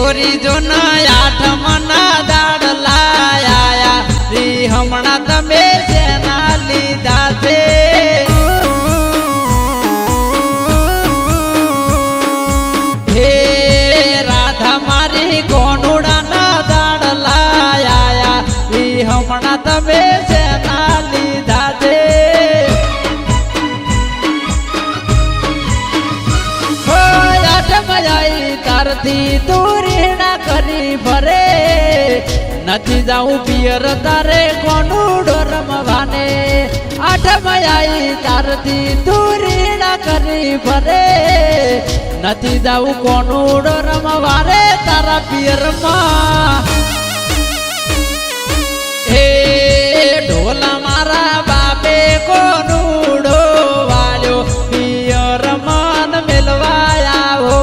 ગોરી જો ના આઠમના દાડલા આયા રી હમણાં તમે જેના લીધા છે હે રાધા મારી ગોનુડાના દાડલા આયા રી હમણાં તમે જેના લીધા છે તારથી દૂરીણા કરી ભરે નથી જાઉં પિયર તારે કોનુડો રમવાને આઠમયાઈ તારથી દૂરીણા કરી ભરે નથી જાઉં કોનુડો રમવાને તારા પિયરમાં હે ઢોલા મારા બાપે કોનુડો વાળ્યો પિયર મન મેલવાયા હો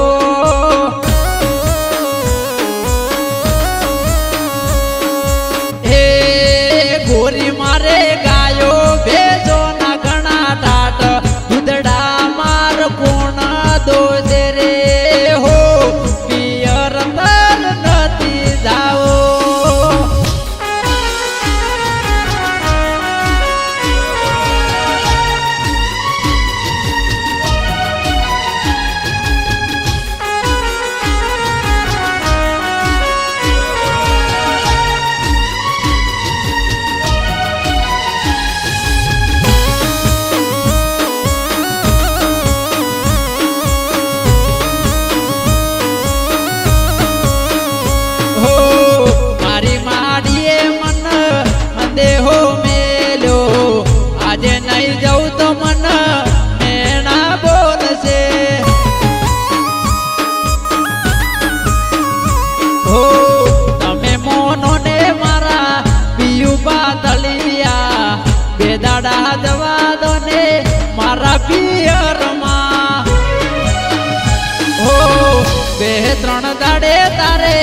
ગોરી મારે ગાયો ભેજો ના ઘણા ટાટ દૂધડા માર કોણ દોજે રે હો પિયર તર નથી જાઓ દેહો મેલ્યો આજે નહીં જાઉં તો મન મેણા બોલશે હો તમે મોનો ને મારા પિયું બાદલિયા બે દાડા જવા દો ને મારા પિયરમાં હો બે ત્રણ દાડે તારે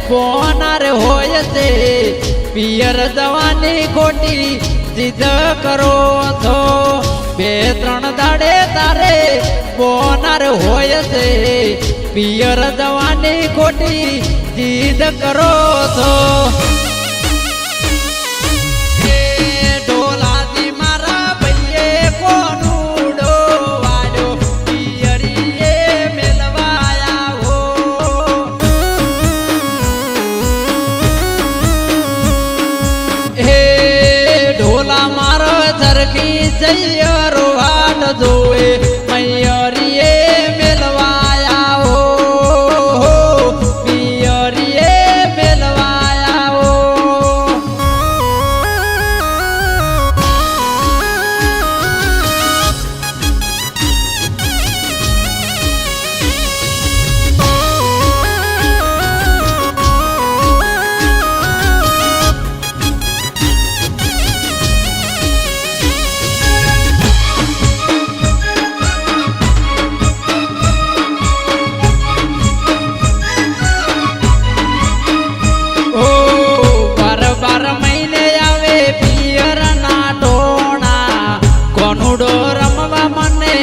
કોનારે હોય છે પિયર જવાની ખોટી જીદ કરો છો બે ત્રણ દાડે તારે બોનાર હોય છે પિયર જવાની ખોટી જીદ કરો છો ઢોલાજી મારા ભાઈએ કોનુડો વાળ્યો પિયરીએ મેલવાયા હો હે ઢોલા મારો ચરખી જઈએ રોહાટ જોવે મૈયરીએ મેલવાયા હો પિયરીએ મેલવાયા હો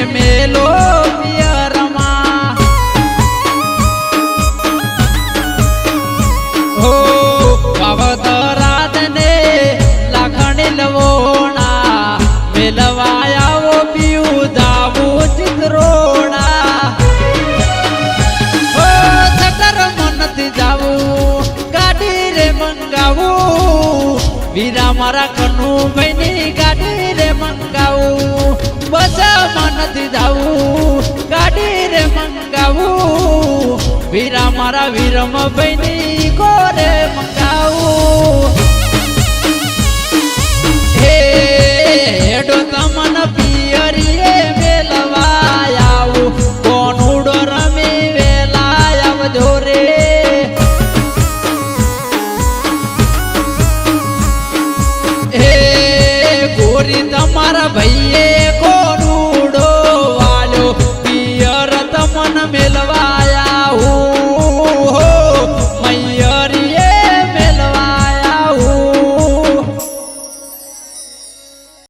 મેલો પિયરમાં હો પવતરાજને લાખણી લવોણા મેલવાયાઓ પિયું જાવું ચિત્રોણા હો સકર મનથી જાવું ગાડી રે મંગાવું વીરા મારા કનુ ભાઈની ગાડી રે મંગાવું બસ મનથી જાવું ગાડી રે મંગાવું વીરા મારા વીરમ ભાઈની ગોરે મંગાવું